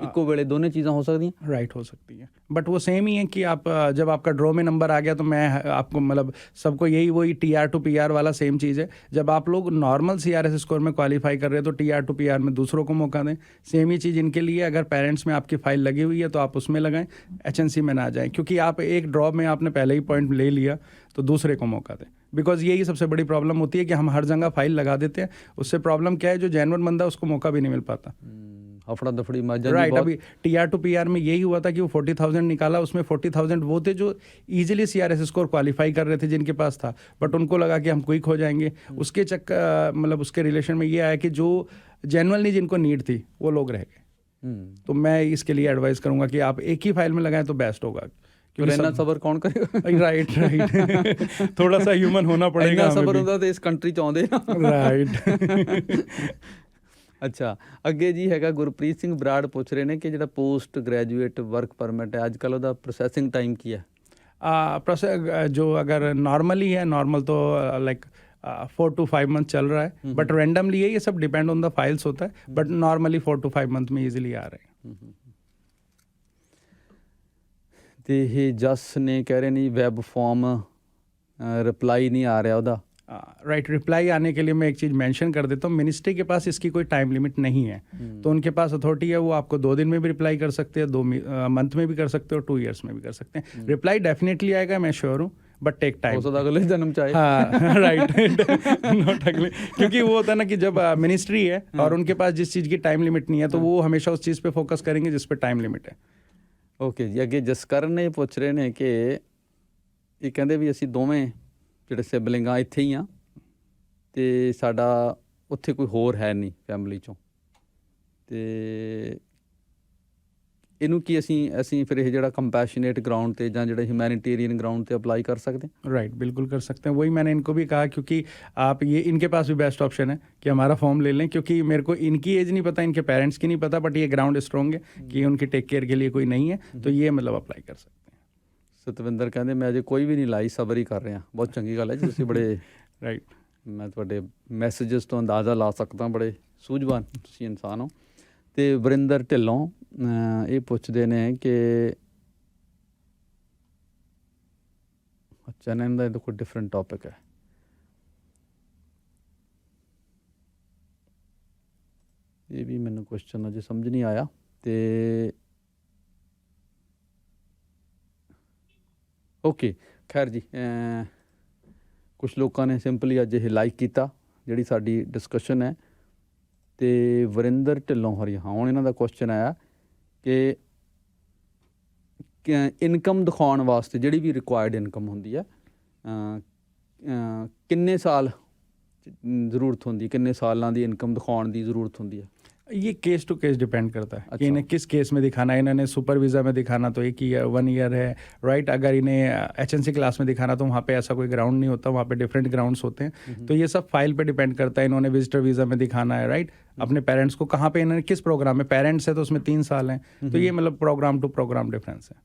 ਇੱਕੋ ਵੇਲੇ ਦੋਨੇ चीज़ां हो सकती हैं? राइट, हो सकती है, बट वो सेम ही है कि आप जब आपका ड्रॉ में नंबर आ गया तो मैं आपको मतलब सबको यही वही TR to PR वाला सेम चीज़ है। जब आप लोग नॉर्मल CRS स्कोर में क्वालिफाई कर रहे हैं तो TR to PR में दूसरों को मौका दें, सेम ही चीज़ इनके लिए। अगर पेरेंट्स में आपकी फ़ाइल लगी हुई है तो आप उसमें लगाएं, HNC में ना जाएं, क्योंकि आप एक ड्रॉ में आपने पहले ही पॉइंट ले लिया तो दूसरे को मौका दें, बिकॉज यही सबसे बड़ी प्रॉब्लम होती है कि हम हर जगह फाइल लगा देते हैं। उससे प्रॉब्लम क्या है, जो जेन्युइन बंदा उसको मौका भी नहीं मिल पाता। हफड़ा दफड़ी मजा राइट, अभी TR to PR में यही हुआ था कि वो 40,000 निकाला, उसमें 40,000 वो थे जो इजीली CRS स्कोर क्वालिफाई कर रहे थे जिनके पास था, बट उनको लगा कि हम क्विक हो जाएंगे। उसके चक्कर मतलब उसके रिलेशन में ये आया कि जो जेन्युइनली जिनको नीड थी वो लोग रह गए। तो मैं इसके लिए एडवाइस करूंगा कि आप एक ही फाइल में लगाएं तो बेस्ट होगा, ਪਰ ਇੰਨਾ ਸਬਰ ਕੌਣ ਕਰੇਗਾ? राइट थोड़ा सा ह्यूमन होना पड़ेगा ਇੰਨਾ हमें ਸਬਰ भी। ਹੁੰਦਾ ਤੇ ਇਸ ਕੰਟਰੀ ਚ ਆਉਂਦੇ ਨਾ। राइट ਅੱਛਾ, ਅੱਗੇ ਜੀ ਹੈਗਾ ਗੁਰਪ੍ਰੀਤ ਸਿੰਘ ਬਰਾੜ ਪੁੱਛ ਰਹੇ ਨੇ ਕਿ ਜਿਹੜਾ ਪੋਸਟ ਗ੍ਰੈਜੂਏਟ ਵਰਕ ਪਰਮਿਟ ਹੈ ਅੱਜ ਕੱਲ੍ਹ ਉਹਦਾ ਪ੍ਰੋਸੈਸਿੰਗ ਟਾਈਮ ਕੀ ਹੈ? प्रोसेस जो अगर नॉर्मली है, नॉर्मल तो लाइक 4 to 5 मंथ चल रहा है, बट रेंडमली है, ये सब डिपेंड ऑन द फाइल्स होता है, बट नॉर्मली 4 to 5 मंथ में इजीली आ रहे हैं। ਤੇ ਇਹ ਜਸ ਨੇ ਕਹਿ ਰਹੇ ਨੇ ਵੈਬ ਫਾਰਮ ਰਿਪਲਾਈ नहीं आ रहा ਉਹਦਾ। राइट रिप्लाई आने के लिए मैं एक चीज़ मेंशन कर देता हूँ, मिनिस्ट्री के पास इसकी कोई टाइम लिमिट नहीं है, तो उनके पास अथॉरिटी है, वो आपको 2 दिन में भी रिप्लाई कर सकते हैं, 2 मंथ में भी कर सकते हो, 2 ईयर्स में भी कर सकते हैं। रिप्लाई डेफिनेटली आएगा, मैं श्योर हूँ, बट टेक टाइम। हो सकता है अगले जन्म चाहे। हाँ राइट नॉट अगले, क्योंकि वो होता है ना कि जब मिनिस्ट्री है और उनके पास जिस चीज़ की टाइम लिमिट नहीं है, तो वो हमेशा उस चीज़ पे फोकस करेंगे जिस पे टाइम लिमिट है। ਓਕੇ ਜੀ, ਅੱਗੇ ਜਸਕਰਨ ਨੇ ਪੁੱਛ ਰਹੇ ਨੇ ਕਿ ਇਹ ਕਹਿੰਦੇ ਵੀ ਅਸੀਂ ਦੋਵੇਂ ਜਿਹੜੇ ਸਿਬਲਿੰਗ ਆ ਇੱਥੇ ਹੀ ਆ ਅਤੇ ਸਾਡਾ ਉੱਥੇ ਕੋਈ ਹੋਰ ਹੈ ਨਹੀਂ ਫੈਮਿਲੀ 'ਚੋਂ, ਅਤੇ ਇਹਨੂੰ ਕੀ ਅਸੀਂ ਫਿਰ ਇਹ ਜਿਹੜਾ ਕੰਪੈਸ਼ਨੇਟ ਗਰਾਊਂਡ 'ਤੇ ਜਾਂ ਜਿਹੜਾ ਹਿਊਮੈनिटेरियन ग्राउंड 'ਤੇ अप्लाई कर सकते हैं? राइट बिल्कुल कर सकते हैं, वही मैंने इनको भी कहा, क्योंकि आप ये इनके पास भी बेस्ट ऑप्शन है कि हमारा फॉर्म ले लें, क्योंकि मेरे को इनकी एज नहीं पता, इनके पेरेंट्स की नहीं पता, बट ये ग्राउंड स्ट्रॉन्ग है कि उनकी टेक केयर के लिए कोई नहीं है, तो ये मतलब अप्लाई कर सकते हैं। ਸਤਵਿੰਦਰ ਕਹਿੰਦੇ ਮੈਂ ਅਜੇ ਕੋਈ ਵੀ ਨਹੀਂ ਲਾਈ, ਸਬਰ ਹੀ ਕਰ ਰਿਹਾ। ਬਹੁਤ ਚੰਗੀ ਗੱਲ ਹੈ ਜੀ, ਤੁਸੀਂ ਬੜੇ राइट ਮੈਂ ਤੁਹਾਡੇ ਮੈਸੇजेस ਤੋਂ ਅੰਦਾਜ਼ਾ ਲਾ ਸਕਦਾ, ਬੜੇ ਸੂਝਵਾਨ ਤੁਸੀਂ ਇਨਸਾਨ ਹੋ। ਅਤੇ ਵਰਿੰਦਰ ਢਿੱਲੋਂ ਇਹ ਪੁੱਛਦੇ ਨੇ ਕਿ ਅੱਛਾ ਇਹਨਾਂ ਦਾ ਕੋਈ ਡਿਫਰੈਂਟ ਟੌਪਿਕ ਹੈ, ਇਹ ਵੀ ਮੈਨੂੰ ਕੁਐਸਚਨ ਅਜੇ ਸਮਝ ਨਹੀਂ ਆਇਆ। ਅਤੇ ਓਕੇ ਖੈਰ ਜੀ, ਕੁਛ ਲੋਕਾਂ ਨੇ ਸਿੰਪਲੀ ਅੱਜ ਇਹ ਲਾਈਕ ਕੀਤਾ ਜਿਹੜੀ ਸਾਡੀ ਡਿਸਕਸ਼ਨ ਹੈ। ਅਤੇ ਵਰਿੰਦਰ ਢਿੱਲੋਂ ਹਰੀ, ਹਾਂ ਹੁਣ ਇਹਨਾਂ ਦਾ ਕੁਐਸਚਨ ਆਇਆ ਕਿ ਇਨਕਮ ਦਿਖਾਉਣ ਵਾਸਤੇ ਜਿਹੜੀ ਵੀ ਰਿਕੁਆਇਰਡ ਇਨਕਮ ਹੁੰਦੀ ਹੈ ਕਿੰਨੇ ਸਾਲ ਜ਼ਰੂਰਤ ਹੁੰਦੀ, ਕਿੰਨੇ ਸਾਲਾਂ ਦੀ ਇਨਕਮ ਦਿਖਾਉਣ ਦੀ ਜ਼ਰੂਰਤ ਹੁੰਦੀ ਹੈ? ये केस टू केस डिपेंड करता है अच्छा। कि इन्हें किस केस में दिखाना है। इन्होंने सुपर वीज़ा में दिखाना तो 1 ईयर है, राइट। अगर इन्हें HNC क्लास में दिखाना तो वहाँ पे ऐसा कोई ग्राउंड नहीं होता, वहाँ पे डिफरेंट ग्राउंड्स होते हैं, तो ये सब फाइल पे डिपेंड करता है। इन्होंने विजिटर वीज़ा में दिखाना है, राइट, अपने पेरेंट्स को कहाँ पे, इन्होंने किस प्रोग्राम में, पेरेंट्स है तो उसमें 3 साल हैं, तो ये मतलब प्रोग्राम टू प्रोग्राम डिफरेंस है।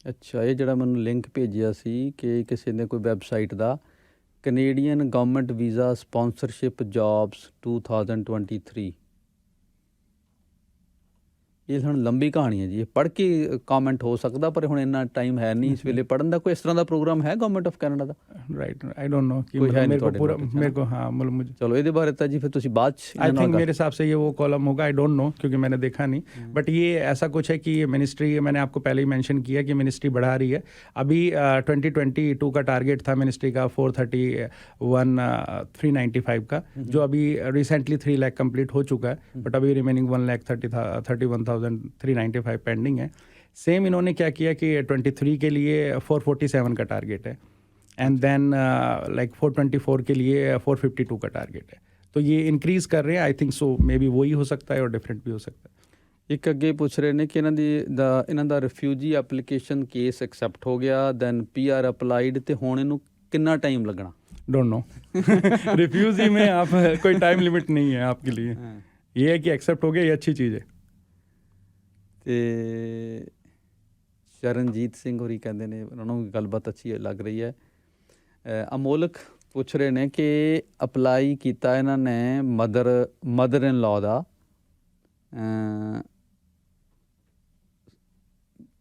ਅੱਛਾ, ਇਹ ਜਿਹੜਾ ਮੈਨੂੰ ਲਿੰਕ ਭੇਜਿਆ ਸੀ ਕਿ ਕਿਸੇ ਨੇ ਕੋਈ ਵੈਬਸਾਈਟ ਦਾ Canadian government visa sponsorship jobs 2023, ਇਹ ਹੁਣ ਲੰਬੀ ਕਹਾਣੀ ਹੈ ਜੀ, ਇਹ ਪੜ੍ਹ ਕੇ ਕਾਮੈਂਟ ਹੋ ਸਕਦਾ, ਪਰ ਹੁਣ ਇੰਨਾ ਟਾਈਮ ਹੈ ਨਹੀਂ ਇਸ ਵੇਲੇ ਪੜ੍ਹਨ ਦਾ। ਕੋਈ ਇਸ ਤਰ੍ਹਾਂ ਦਾ ਪ੍ਰੋਗਰਾਮ ਹੈ government of Canada the? Right I don't know कि कोई है नहीं मेरे को ਤੁਹਾਡੇ पूरा notice, है मेरे ना? को हाँ मतलब मुझे ਚਲੋ ਇਹਦੇ ਬਾਰੇ ਤਾਂ ਜੀ ਫਿਰ ਤੁਸੀਂ ਬਾਅਦ 'ਚ आई थिंक मेरे हिसाब से ये वो कॉलम होगा, आई डोंट नो क्योंकि मैंने देखा नहीं, बट ये ऐसा कुछ है कि मिनिस्ट्री, मैंने आपको पहले ही मेंशन किया कि मिनिस्ट्री बढ़ा रही है। अभी 2022 का टारगेट था मिनिस्ट्री का 431,395 का, जो अभी रिसेंटली 3 लाख कंप्लीट हो चुका है, बट अभी रिमेनिंग 1,31,395 पेंडिंग है। सेम इन्होंने क्या किया कि 23 के लिए 447 का टारगेट है, एंड देन लाइक 424 के लिए 452 का टारगेट है, तो ये इंक्रीज़ कर रहे हैं। I think so may be वही हो सकता है और डिफरेंट भी हो सकता है। ਇੱਕ ਅੱਗੇ ਪੁੱਛ ਰਹੇ ਨੇ ਕਿ ਇਹਨਾਂ ਦਾ ਰਿਫਿਊਜੀ ਐਪਲੀਕੇਸ਼ਨ ਕੇਸ ਐਕਸੈਪਟ ਹੋ ਗਿਆ, ਦੈਨ PR ਅਪਲਾਈਡ, ਅਤੇ ਹੁਣ ਇਹਨੂੰ ਕਿੰਨਾ ਟਾਈਮ ਲੱਗਣਾ? डोंट नो रिफ्यूजी में आप कोई टाइम लिमिट नहीं है आपके लिए, ये है कि एक्सेप्ट हो गया, ये अच्छी चीज़ है। ਅਤੇ ਚਰਨਜੀਤ ਸਿੰਘ ਹੋਰੀ ਕਹਿੰਦੇ ਨੇ ਉਹਨਾਂ ਨੂੰ ਗੱਲਬਾਤ ਅੱਛੀ ਲੱਗ ਰਹੀ ਹੈ। ਅਮੋਲਕ ਪੁੱਛ ਰਹੇ ਨੇ ਕਿ ਅਪਲਾਈ ਕੀਤਾ ਇਹਨਾਂ ਨੇ ਮਦਰ ਇਨ ਲਾਅ ਦਾ,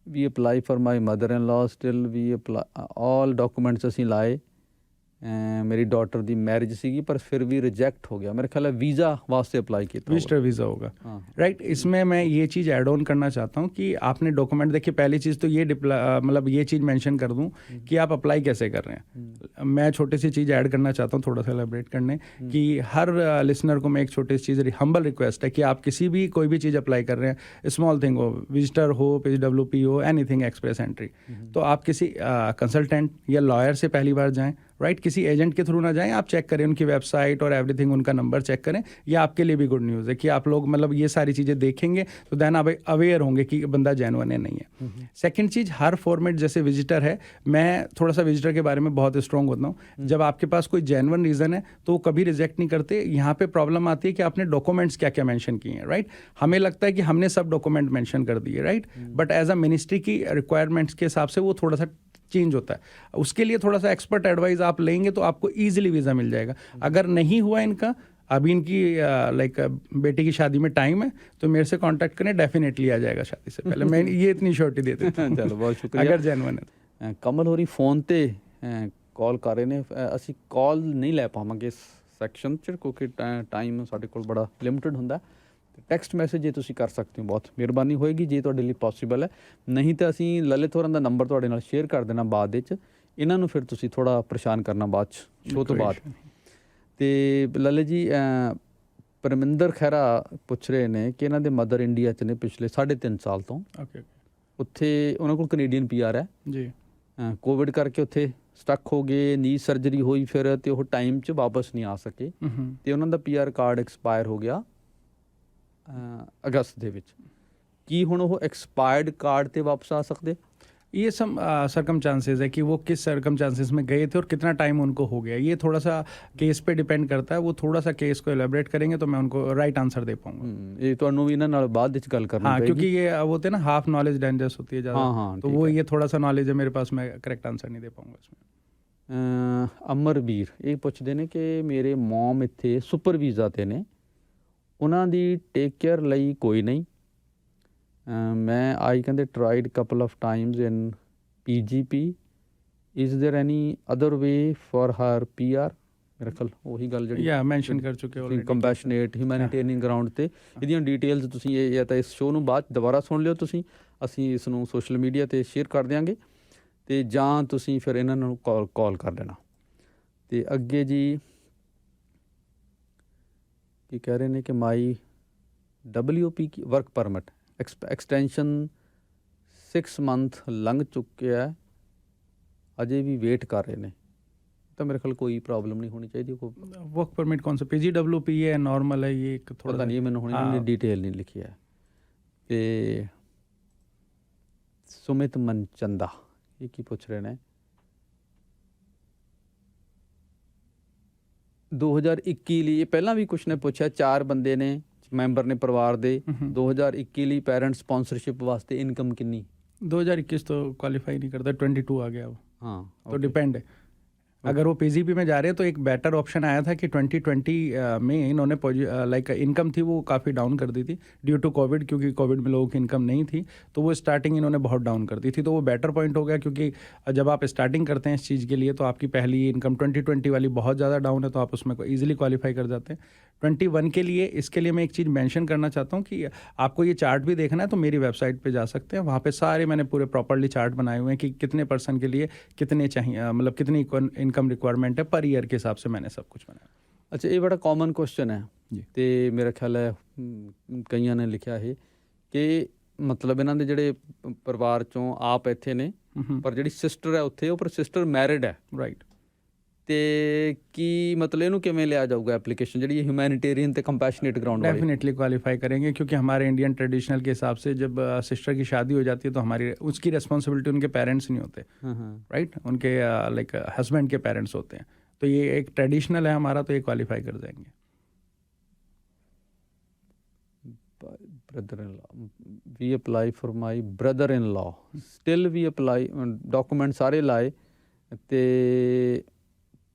ਵੀ apply for my mother in law, still ਵੀ ਆਲ ਡਾਕੂਮੈਂਟਸ ਅਸੀਂ ਲਾਏ, मेरी डॉटर ਦੀ मैरिज ਸੀਗੀ पर फिर भी रिजेक्ट हो गया। मेरे ख्याल है वीज़ा वास्ते अप्लाई किया, विजिटर वीज़ा होगा, राइट। इसमें मैं ये चीज़ ऐड ऑन करना चाहता हूँ कि आपने डॉक्यूमेंट, देखिए पहली चीज़ तो ये मतलब ये चीज़ मेंशन कर दूँ कि आप अप्लाई कैसे कर रहे हैं। मैं छोटी सी चीज़ ऐड करना चाहता हूँ, थोड़ा सा एलेबरेट करने, कि हर लिसनर को मैं एक छोटी सी चीज़, हम्बल रिक्वेस्ट है कि आप किसी भी कोई भी चीज़ अप्लाई कर रहे हैं, स्मॉल थिंग हो, विजिटर हो, PWP हो, एनीथिंग एक्सप्रेस एंट्री, तो आप किसी कंसल्टेंट या लॉयर से पहली बार जाएँ, राइट, किसी एजेंट के थ्रू ना जाएं, आप चेक करें उनकी वेबसाइट और एवरीथिंग, उनका नंबर चेक करें। ये आपके लिए भी गुड न्यूज़ है कि आप लोग मतलब ये सारी चीज़ें देखेंगे तो देन आप अवेयर होंगे कि बंदा जेन्युइन है नहीं है। सेकंड चीज़, हर फॉर्मेट जैसे विजिटर है, मैं थोड़ा सा विजिटर के बारे में बहुत स्ट्रॉन्ग होता हूँ। जब आपके पास कोई जेन्युइन रीज़न है तो वो कभी रिजेक्ट नहीं करते। यहाँ पे प्रॉब्लम आती है कि आपने डॉक्यूमेंट्स क्या क्या मेंशन किए हैं, राइट। हमें लगता है कि हमने सब डॉक्यूमेंट मेंशन कर दिए, right, but as a ministry की रिक्वायरमेंट्स के हिसाब से वो थोड़ा सा चेंज होता है। उसके लिए थोड़ा सा एक्सपर्ट एडवाइस आप लेंगे तो आपको ईजिली वीज़ा मिल जाएगा। अगर नहीं हुआ इनका, अभी इनकी लाइक बेटी की शादी में टाइम है, तो मेरे से कांटेक्ट करें, डेफिनेटली आ जाएगा शादी से पहले। मैं ये इतनी श्योरिटी दे देता हूं। ਚਲੋ ਬਹੁਤ ਸ਼ੁਕਰੀਆ। अगर जेन्युइन है। ਕਮਲ ਹੋਰੀ ਫੋਨ ਤੇ ਕਾਲ ਕਰ ਰਹੇ ਨੇ। ਅਸੀਂ ਕਾਲ ਨਹੀਂ ਲੈ ਪਾਵਾਂਗੇ ਇਸ ਸੈਕਸ਼ਨ 'ਚ ਕਿਉਂਕਿ ਟਾਈਮ ਸਾਡੇ ਕੋਲ ਬੜਾ ਲਿਮਟਿਡ ਹੁੰਦਾ। ਟੈਕਸਟ ਮੈਸੇਜ ਜੇ ਤੁਸੀਂ ਕਰ ਸਕਦੇ ਹੋ ਬਹੁਤ ਮਿਹਰਬਾਨੀ ਹੋਏਗੀ, ਜੇ ਤੁਹਾਡੇ ਲਈ ਪੋਸੀਬਲ ਹੈ। ਨਹੀਂ ਤਾਂ ਅਸੀਂ ਲਲਿਤ ਹੋਰਾਂ ਦਾ ਨੰਬਰ ਤੁਹਾਡੇ ਨਾਲ ਸ਼ੇਅਰ ਕਰ ਦੇਣਾ ਬਾਅਦ ਵਿੱਚ। ਇਹਨਾਂ ਨੂੰ ਫਿਰ ਤੁਸੀਂ ਥੋੜ੍ਹਾ ਪਰੇਸ਼ਾਨ ਕਰਨਾ ਬਾਅਦ 'ਚ, ਸ਼ੋਅ ਤੋਂ ਬਾਅਦ। ਅਤੇ ਲਲਿਤ ਜੀ, ਪਰਮਿੰਦਰ ਖਹਿਰਾ ਪੁੱਛ ਰਹੇ ਨੇ ਕਿ ਇਹਨਾਂ ਦੇ ਮਦਰ ਇੰਡੀਆ 'ਚ ਨੇ ਪਿਛਲੇ 3.5 ਸਾਲ ਤੋਂ। ਓਕੇ, ਉੱਥੇ ਉਹਨਾਂ ਕੋਲ ਕੈਨੇਡੀਅਨ PR ਹੈ ਜੀ। ਕੋਵਿਡ ਕਰਕੇ ਉੱਥੇ ਸਟਕ ਹੋ ਗਏ, ਨੀ ਸਰਜਰੀ ਹੋਈ ਫਿਰ, ਅਤੇ ਉਹ ਟਾਈਮ 'ਚ ਵਾਪਸ ਨਹੀਂ ਆ ਸਕੇ, ਅਤੇ ਉਹਨਾਂ ਦਾ PR ਕਾਰਡ ਐਕਸਪਾਇਰ ਹੋ ਗਿਆ ਅਗਸਤ ਦੇ ਵਿੱਚ। ਕੀ ਹੁਣ ਉਹ ਐਕਸਪਾਇਰਡ ਕਾਰਡ 'ਤੇ ਵਾਪਸ ਆ ਸਕਦੇ? ये सब सर्कमचांसेस है कि वो किस सर्कमचांसेस में गए थे और कितना टाइम उनको हो गया। ये थोड़ा सा केस पे डिपेंड करता है। वो थोड़ा सा केस को एलेबरेट करेंगे तो मैं उनको राइट आंसर दे पाऊंगा। ਇਹ ਤੁਹਾਨੂੰ ਵੀ ਇਹਨਾਂ ਨਾਲ ਬਾਅਦ ਵਿੱਚ ਗੱਲ ਕਰਨੀ हाँ, ਪਏਗੀ। क्योंकि ये वो होते हैं ना, हाफ नॉलेज डेंजरस होती है ज़्यादा। हाँ, तो वो ये थोड़ा सा नॉलेज है मेरे पास, मैं करेक्ट आंसर नहीं दे पाऊंगा इसमें। ਅਮਰਵੀਰ ਇਹ ਪੁੱਛਦੇ ਨੇ ਕਿ ਮੇਰੇ ਮੋਮ ਇੱਥੇ ਸੁਪਰ ਵੀਜ਼ਾ 'ਤੇ ਨੇ, ਉਹਨਾਂ ਦੀ ਟੇਕ ਕੇਅਰ ਲਈ ਕੋਈ ਨਹੀਂ। ਮੈਂ ਆਈ ਕਹਿੰਦੇ tried couple of Times in PGP, is there any other way for her PR? ਮੇਰੇ ਖਿਆਲ ਉਹੀ ਗੱਲ ਜਿਹੜੀ ਮੈਂਸ਼ਨ ਕਰ ਚੁੱਕੇ ਹੋ, ਕੰਪੈਸ਼ਨੇਟ ਹਿਊਮੈਨਿਟੇਰੀਅਨ ਗਰਾਊਂਡ 'ਤੇ। ਇਹਦੀਆਂ ਡਿਟੇਲਸ ਤੁਸੀਂ ਇਹ ਜਾਂ ਤਾਂ ਇਸ ਸ਼ੋਅ ਨੂੰ ਬਾਅਦ ਦੁਬਾਰਾ ਸੁਣ ਲਿਓ ਤੁਸੀਂ, ਅਸੀਂ ਇਸ ਨੂੰ ਸੋਸ਼ਲ ਮੀਡੀਆ 'ਤੇ ਸ਼ੇਅਰ ਕਰ ਦਿਆਂਗੇ, ਅਤੇ ਜਾਂ ਤੁਸੀਂ ਫਿਰ ਇਹਨਾਂ ਨੂੰ ਕਾਲ ਕਰ ਲੈਣਾ। ਅਤੇ ਅੱਗੇ ਜੀ ਕੀ ਕਹਿ ਰਹੇ ਨੇ ਕਿ ਮਾਈ WP ਕੀ ਵਰਕ ਪਰਮਿਟ ਐਕਸਟੈਂਸ਼ਨ 6 ਮੰਥ ਲੰਘ ਚੁੱਕਿਆ ਹੈ, ਅਜੇ ਵੀ ਵੇਟ ਕਰ ਰਹੇ ਨੇ। ਤਾਂ ਮੇਰੇ ਖਿਆਲ ਕੋਈ ਪ੍ਰੋਬਲਮ ਨਹੀਂ ਹੋਣੀ ਚਾਹੀਦੀ। ਕੋਈ वर्क परमिट कौन सा PGWP है, नॉर्मल है, ये एक थोड़ा ਪਤਾ ਨਹੀਂ, ਮੈਨੂੰ ਹੁਣ ਇਹਨਾਂ ਨੇ ਡਿਟੇਲ ਨਹੀਂ ਲਿਖੀ ਹੈ। ਅਤੇ ਸੁਮਿਤ ਮਨਚੰਦਾ ਇਹ ਕੀ ਪੁੱਛ ਰਹੇ ਨੇ? 2021 ਲਈ, ਇਹ ਪਹਿਲਾਂ ਵੀ ਕੁਛ ਨੇ ਪੁੱਛਿਆ, 4 ਬੰਦੇ ਨੇ ਮੈਂਬਰ ਨੇ ਪਰਿਵਾਰ ਦੇ। 2021 ਲਈ ਪੈਰੈਂਟ ਸਪਾਂਸਰਸ਼ਿਪ ਵਾਸਤੇ ਇਨਕਮ ਕਿੰਨੀ? 2021 तो क्वालिफाई नहीं करता, 22 आ गया वो। हाँ, तो डिपेंड है। अगर वो PGP में जा रहे हैं तो एक बेटर ऑप्शन आया था कि 2020 में इन्होंने लाइक इनकम थी वो काफ़ी डाउन कर दी थी ड्यू टू कोविड, क्योंकि कोविड में लोगों की इनकम नहीं थी, तो वो स्टार्टिंग इन्होंने बहुत डाउन कर दी थी। तो वो बेटर पॉइंट हो गया, क्योंकि जब आप स्टार्टिंग करते हैं इस चीज़ के लिए तो आपकी पहली इनकम 2020 वाली बहुत ज़्यादा डाउन है, तो आप उसमें ईजिली क्वालिफाई कर जाते हैं। 21 के लिए, इसके लिए मैं एक चीज़ मेंशन करना चाहता हूँ कि आपको ये चार्ट भी देखना है तो मेरी वेबसाइट पे जा सकते हैं। वहाँ पे सारे मैंने पूरे प्रॉपर्ली चार्ट बनाए हुए हैं कि कितने पर्सन के लिए कितने चाहिए, मतलब कितनी इनकम रिक्वायरमेंट है पर ईयर के हिसाब से मैंने सब कुछ बनाया। ਅੱਛਾ, ਇਹ ਬੜਾ ਕਾਮਨ ਕੁਐਸਚਨ ਹੈ ਜੀ। ਅਤੇ ਮੇਰਾ ਖਿਆਲ ਹੈ ਕਈਆਂ ਨੇ ਲਿਖਿਆ ਇਹ ਕਿ ਮਤਲਬ ਇਹਨਾਂ ਦੇ ਜਿਹੜੇ ਪਰਿਵਾਰ 'ਚੋਂ ਆਪ ਇੱਥੇ ਨੇ, ਪਰ ਜਿਹੜੀ ਸਿਸਟਰ ਹੈ ਉੱਥੇ, ਉਹ ਪਰ ਸਿਸਟਰ ਮੈਰਿਡ ਹੈ, राइट। ਅਤੇ ਕੀ ਮਤਲਬ ਇਹਨੂੰ ਕਿਵੇਂ ਲਿਆ ਜਾਊਗਾ ਐਪਲੀਕੇਸ਼ਨ ਜਿਹੜੀ ਹਿਊਮੈਨਿਟੇਰੀਅन ਅਤੇ ਕੰਪੈਸ਼नेट ग्राउंड वाली? डेफिनेटली क्वालिफाई करेंगे, क्योंकि हमारे इंडियन ट्रेडिशनल के हिसाब से जब सिस्टर की शादी हो जाती है तो हमारी उसकी रिस्पॉन्सिबिलिटी उनके पेरेंट्स नहीं होते, राइट, उनके लाइक हस्बैंड के पेरेंट्स होते हैं। तो ये एक ट्रेडिशनल है हमारा, तो ये क्वालिफाई कर जाएंगे। brother-in-law, we apply for my brother-in-law, still we apply, document ਸਾਰੇ ਲਾਏ, ਅਤੇ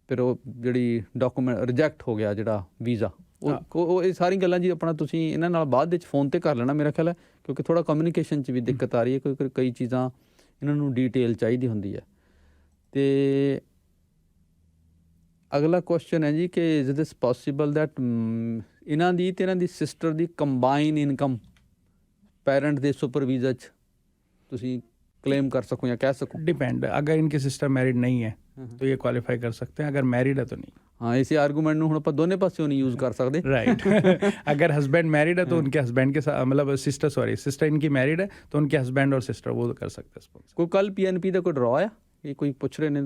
ਫਿਰ ਉਹ ਜਿਹੜੀ ਡਾਕੂਮੈਂਟ ਰਿਜੈਕਟ ਹੋ ਗਿਆ ਜਿਹੜਾ ਵੀਜ਼ਾ। ਉਹ ਇਹ ਸਾਰੀ ਗੱਲਾਂ ਜੀ ਆਪਣਾ ਤੁਸੀਂ ਇਹਨਾਂ ਨਾਲ ਬਾਅਦ ਵਿੱਚ ਫ਼ੋਨ 'ਤੇ ਕਰ ਲੈਣਾ ਮੇਰਾ ਖਿਆਲ ਹੈ, ਕਿਉਂਕਿ ਥੋੜ੍ਹਾ ਕਮਿਊਨੀਕੇਸ਼ਨ 'ਚ ਵੀ ਦਿੱਕਤ ਆ ਰਹੀ ਹੈ, ਕਿਉਂਕਿ ਕਈ ਚੀਜ਼ਾਂ ਇਹਨਾਂ ਨੂੰ ਡੀਟੇਲ ਚਾਹੀਦੀ ਹੁੰਦੀ ਹੈ। ਅਤੇ ਅਗਲਾ ਕੁਐਸਚਨ ਹੈ ਜੀ ਕਿ ਇਜ਼ ਦਿਸ ਪੋਸੀਬਲ ਦੈਟ ਇਹਨਾਂ ਦੀ ਅਤੇ ਇਹਨਾਂ ਦੀ ਸਿਸਟਰ ਦੀ ਕੰਬਾਈਨ ਇਨਕਮ ਪੈਰੈਂਟ ਦੇ ਸੁਪਰ ਵੀਜ਼ਾ 'ਚ ਤੁਸੀਂ क्लेम कर सकूँ या कह सकूँ? डिपेंड, अगर इनकी सिस्टर मैरिड नहीं है तो ये क्वालिफाई कर सकते हैं, अगर मैरिड है तो नहीं। हाँ, इसी आर्गूमेंट ਨੂੰ ਹੁਣ ਆਪਾਂ ਦੋਨੇ ਪਾਸਿਓਂ ਨਹੀਂ यूज़ कर सकते, राइट। अगर हस्बैंड मैरिड है तो उनके हस्बैंड के साथ, मतलब सिस्टर इनकी मैरिड है तो उनके हस्बैंड और सिस्टर वो कर सकते हैं स्पॉन्सर। ਕੋਈ ਕੱਲ PNP ਦਾ ਕੋਈ ਡਰਾ ਆ? ਇਹ ਕੋਈ ਪੁੱਛ ਰਹੇ ਨੇ?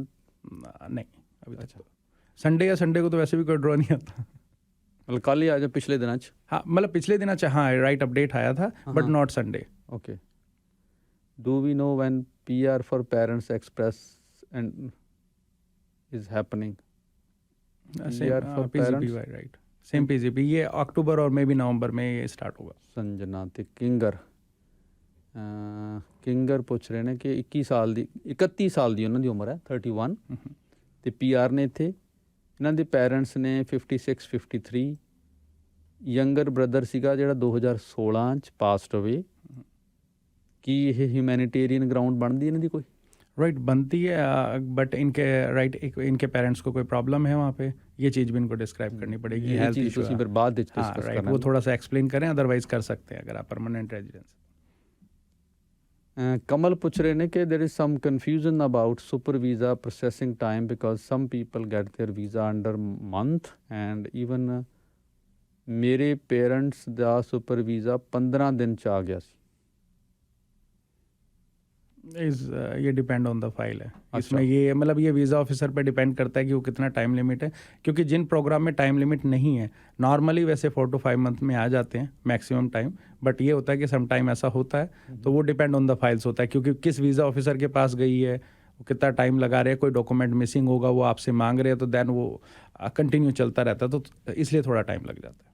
नहीं, अभी तक अच्छा। तो संडे या संडे को तो वैसे भी कोई ड्रॉ नहीं आता। मतलब कल ही आज पिछले दिनों च हाँ मतलब पिछले दिन अच्छा हाँ राइट अपडेट आया था but not Sunday. Okay. Do we know when PR for parents express and is happening? PR for PGP parents? Right same PGP ये अक्टूबर और मे भी नवंबर में ये स्टार्ट होगा। संजना ਤੇ ਕਿੰਗਰ ਕਿੰਗਰ ਪੁੱਛ ਰਹੇ ਨੇ ਕਿ 21 ਸਾਲ ਦੀ 31 ਸਾਲ ਦੀ ਉਹਨਾਂ ਦੀ ਉਮਰ ਹੈ 31 ਤੇ ਪੀਆਰ ਨੇ ਇੱਥੇ। ਇਹਨਾਂ ਦੇ ਪੈਰੈਂਟਸ ਨੇ 56 53 ਯੰਗਰ ਬ੍ਰਦਰ ਸੀਗਾ ਜਿਹੜਾ 2016 ਚ ਪਾਸਡ ਅਵੇ। ਕੀ ਇਹ ਹਿਊਮੈਨਿਟੇਰੀਅਨ ਗਰਾਊਂਡ ਬਣਦੀ ਇਹਨਾਂ ਦੀ ਕੋਈ? राइट बनती है बट इनके राइट इनके पेरेंट्स को कोई प्रॉब्लम है वहाँ पे ये चीज़ भी इनको डिस्क्राइब करनी पड़ेगी। ਇਹ हेल्थ ਚੀਜ਼ इशू ਤੁਸੀਂ ਫਿਰ ਬਾਅਦ ਵਿੱਚ हाँ ਡਿਸਕਸ राइट ਕਰਨਾ वो थोड़ा सा एक्सप्लेन करें अदरवाइज कर सकते हैं अगर आप परमानेंट रेजिडेंस। ਕਮਲ ਪੁੱਛ ਰਹੇ ਨੇ ਕਿ there is some confusion about super visa processing time because some people get their visa under month and even ਮੇਰੇ ਪੇਰੈਂਟਸ ਦਾ ਸੁਪਰ ਵੀਜ਼ਾ 15 ਦਿਨ ਚ ਆ ਗਿਆ ਸੀ। ये डिपेंड ऑन द फाइल है इसमें ये मतलब ये वीज़ा ऑफिसर पे डिपेंड करता है कि वो कितना टाइम लिमिट है क्योंकि जिन प्रोग्राम में टाइम लिमिट नहीं है नॉर्मली वैसे 4 to 5 मंथ में आ जाते हैं मैक्सिमम टाइम बट ये होता है कि सम टाइम ऐसा होता है तो वो डिपेंड ऑन द फाइल्स होता है क्योंकि किस वीज़ा ऑफिसर के पास गई है वो कितना टाइम लगा रहे हैं कोई डॉक्यूमेंट मिसिंग होगा वो आपसे मांग रहे हैं तो देन वो कंटिन्यू चलता रहता है तो इसलिए थोड़ा टाइम लग जाता है।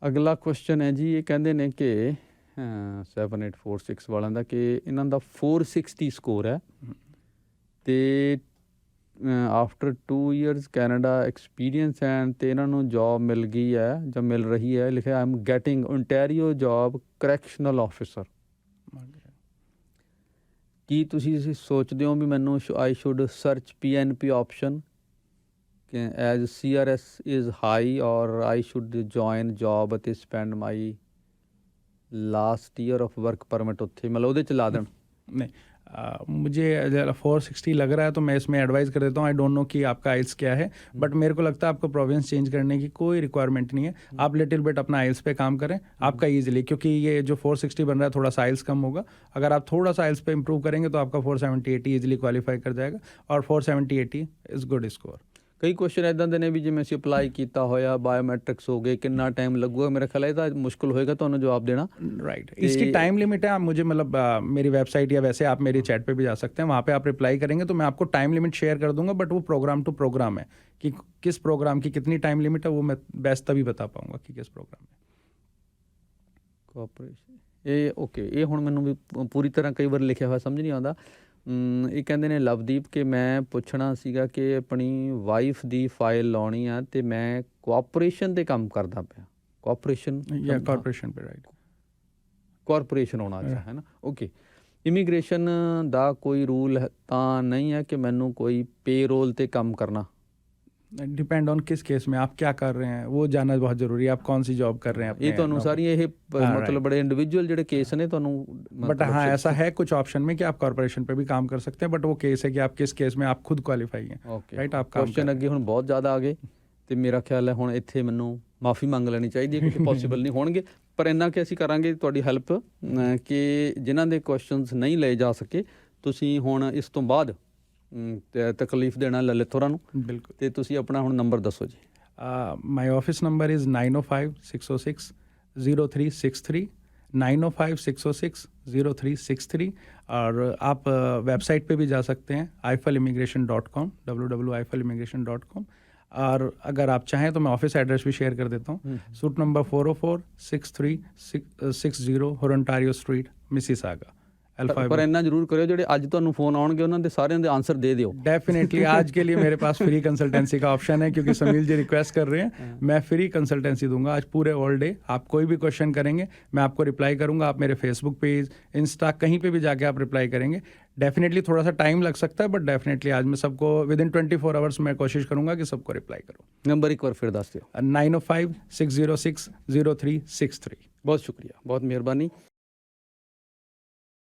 ਅਗਲਾ ਕੁਐਸਚਨ ਹੈ ਜੀ, ਇਹ ਕਹਿੰਦੇ ਨੇ ਕਿ 7846 ਵਾਲਿਆਂ ਦਾ ਕਿ ਇਹਨਾਂ ਦਾ 460 ਸਕੋਰ ਹੈ ਤੇ after 2 years Canada experience and ਤੇ ਇਹਨਾਂ ਨੂੰ ਜੌਬ ਮਿਲ ਗਈ ਹੈ ਜਾਂ ਮਿਲ ਰਹੀ ਹੈ। ਲਿਖਿਆ I am getting Ontario job correctional officer. ਕੀ ਤੁਸੀਂ ਸੋਚਦੇ ਹੋ ਵੀ ਮੈਨੂੰ I should search PNP option as CRS is high or I should join job ਅਤੇ spend my last year of work permit ਉੱਥੇ मतलब ਉਹਦੇ ਚ ਲਾ ਦੇਣ? नहीं मुझे 460 लग रहा है तो मैं इसमें एडवाइस कर देता हूँ। आई डोंट नो कि आपका आइल्स क्या है बट मेरे को लगता है आपको प्रोविंस चेंज करने की कोई रिक्वायरमेंट नहीं है। आप लिटिल बिट अपना आइल्स पे काम करें आपका ईजिली क्योंकि ये जो 460 बन रहा है थोड़ा सा आइल्स कम होगा। अगर आप थोड़ा सा आइल्स पे इंप्रूव करेंगे तो आपका 470-80 ईजिली क्वालिफाई कर जाएगा और 470-80 इज़ गुड स्कोर। ਕਈ ਕੁਐਸਚਨ ਇੱਦਾਂ ਦੇ ਨੇ ਵੀ ਜਿਵੇਂ ਅਸੀਂ ਅਪਲਾਈ ਕੀਤਾ ਹੋਇਆ ਬਾਇਓਮੈਟ੍ਰਿਕਸ ਹੋ ਗਏ ਕਿੰਨਾ ਟਾਈਮ ਲੱਗੂਗਾ? ਮੇਰਾ ਖਿਆਲ ਇਹਦਾ ਮੁਸ਼ਕਿਲ होएगा ਤੁਹਾਨੂੰ जवाब देना। राइट इसकी टाइम लिमिट है। आप मुझे मतलब मेरी वेबसाइट या वैसे आप मेरी चैट पे भी जा सकते हैं वहाँ पे आप रिप्लाई करेंगे तो मैं आपको टाइम लिमिट शेयर कर दूंगा बट वो प्रोग्राम टू प्रोग्राम है कि किस प्रोग्राम की कितनी टाइम लिमिट है वो मैं बेस्ट तभी बता पाऊंगा कि किस प्रोग्राम में। ਕੋਆਪਰੇਸ਼ਨ ਇਹ ਓਕੇ ਇਹ ਹੁਣ ਮੈਨੂੰ ਵੀ ਪੂਰੀ ਤਰ੍ਹਾਂ ਕਈ ਵਾਰ ਲਿਖਿਆ ਹੋਇਆ ਸਮਝ ਨਹੀਂ ਆਉਂਦਾ। ਇਹ ਕਹਿੰਦੇ ਨੇ ਲਵਦੀਪ ਕਿ ਮੈਂ ਪੁੱਛਣਾ ਸੀਗਾ ਕਿ ਆਪਣੀ ਵਾਈਫ ਦੀ ਫਾਈਲ ਲਾਉਣੀ ਆ ਤੇ ਮੈਂ ਕੋਆਪਰੇਸ਼ਨ ਤੇ ਕੰਮ ਕਰਦਾ ਪਿਆ। ਕੋਆਪਰੇਸ਼ਨ या कॉर्पोरेशन पे राइट ਕਾਰਪੋਰੇਸ਼ਨ ਹੋਣਾ ਅੱਛਾ ਹੈ ਨਾ। ਓਕੇ ਇਮੀਗ੍ਰੇਸ਼ਨ ਦਾ ਕੋਈ ਰੂਲ ਤਾਂ ਨਹੀਂ ਹੈ ਕਿ ਮੈਨੂੰ ਕੋਈ ਪੇਰੋਲ ਤੇ ਕੰਮ ਕਰਨਾ? डिपेंड ऑन किस केस में आप क्या कर रहे हैं वो जानना बहुत जरूरी है। आप कौन सी जॉब कर रहे हैं ਇਹ ਤੁਹਾਨੂੰ ਸਾਰੀਆਂ ਇਹ मतलब बड़े इंडिविजुअल ਜਿਹੜੇ केस ने ਤੁਹਾਨੂੰ बट हाँ ऐसा है कुछ ऑप्शन में कि आप कॉर्पोरेशन पे भी काम कर सकते हैं बट वो केस है कि आप किस केस में आप खुद क्वालिफाई हैं। ਓਕੇ राइट आप काम ਕੁਐਸਚਨ ਅੱਗੇ ਹੁਣ ਬਹੁਤ ਜ਼ਿਆਦਾ ਆ ਗਏ ਤੇ ਮੇਰਾ ਖਿਆਲ ਹੈ ਹੁਣ ਇੱਥੇ ਮੈਨੂੰ ਮਾਫੀ ਮੰਗ ਲੈਣੀ ਚਾਹੀਦੀ ਹੈ ਕਿਉਂਕਿ ਪੋਸੀਬਲ ਨਹੀਂ ਹੋਣਗੇ ਪਰ ਇੰਨਾ ਕਿ ਅਸੀਂ ਕਰਾਂਗੇ ਤੁਹਾਡੀ ਹੈਲਪ ਕਿ ਜਿਨ੍ਹਾਂ ਦੇ ਕੁਐਸਚਨਸ ਨਹੀਂ ਲਏ ਜਾ ਸਕੇ ਤੁਸੀਂ ਹੁਣ ਇਸ ਤੋਂ ਬਾਅਦ ਤਕਲੀਫ ਦੇਣਾ ਲਲਿਤ ਹੋਰਾਂ ਨੂੰ। बिल्कुल ਤੇ ਤੁਸੀਂ ਆਪਣਾ ਹੁਣ ਨੰਬਰ ਦੱਸੋ ਜੀ। माई ऑफिस नंबर इज़ 905-606-0363 905-606-0363 और आप वेबसाइट पे भी जा सकते हैं ifelimmigration.com www.ifelimmigration.com और अगर आप चाहें तो मैं ऑफिस एड्रेस भी शेयर कर देता हूँ। सूट नंबर 404-6360 होरंटारियो स्ट्रीट मिसिसागा ਪਰ ਇੰਨਾ ਜ਼ਰੂਰ ਕਰਿਓ ਜਿਹੜੇ ਅੱਜ ਤੁਹਾਨੂੰ ਫੋਨ ਆਉਣਗੇ ਉਹਨਾਂ ਦੇ ਸਾਰਿਆਂ ਦੇ ਆंसर दे ਦਿਓ। डेफिनेटली आज के लिए मेरे पास फ्री कंसल्टेंसी का ऑप्शन है क्योंकि समील जी रिक्वेस्ट कर रहे हैं मैं फ्री कंसल्टेंसी दूंगा आज पूरे ऑल डे। आप कोई भी क्वेश्चन करेंगे मैं आपको रिप्लाई करूंगा। आप मेरे फेसबुक पेज इंस्टा कहीं पे भी जाके आप रिप्लाई करेंगे। डेफिनेटली थोड़ा सा टाइम लग सकता है बट डेफिनेटली आज मैं सबको विदिन 24 आवर्स मैं कोशिश करूंगा कि सबको रिप्लाई करूँ। ਨੰਬਰ ਇੱਕ ਵਾਰ ਫਿਰ ਦੱਸ ਦਿਓ। 905-606-0363। ਬਹੁਤ ਸ਼ੁਕਰੀਆ ਬਹੁਤ ਮਿਹਰਬਾਨੀ।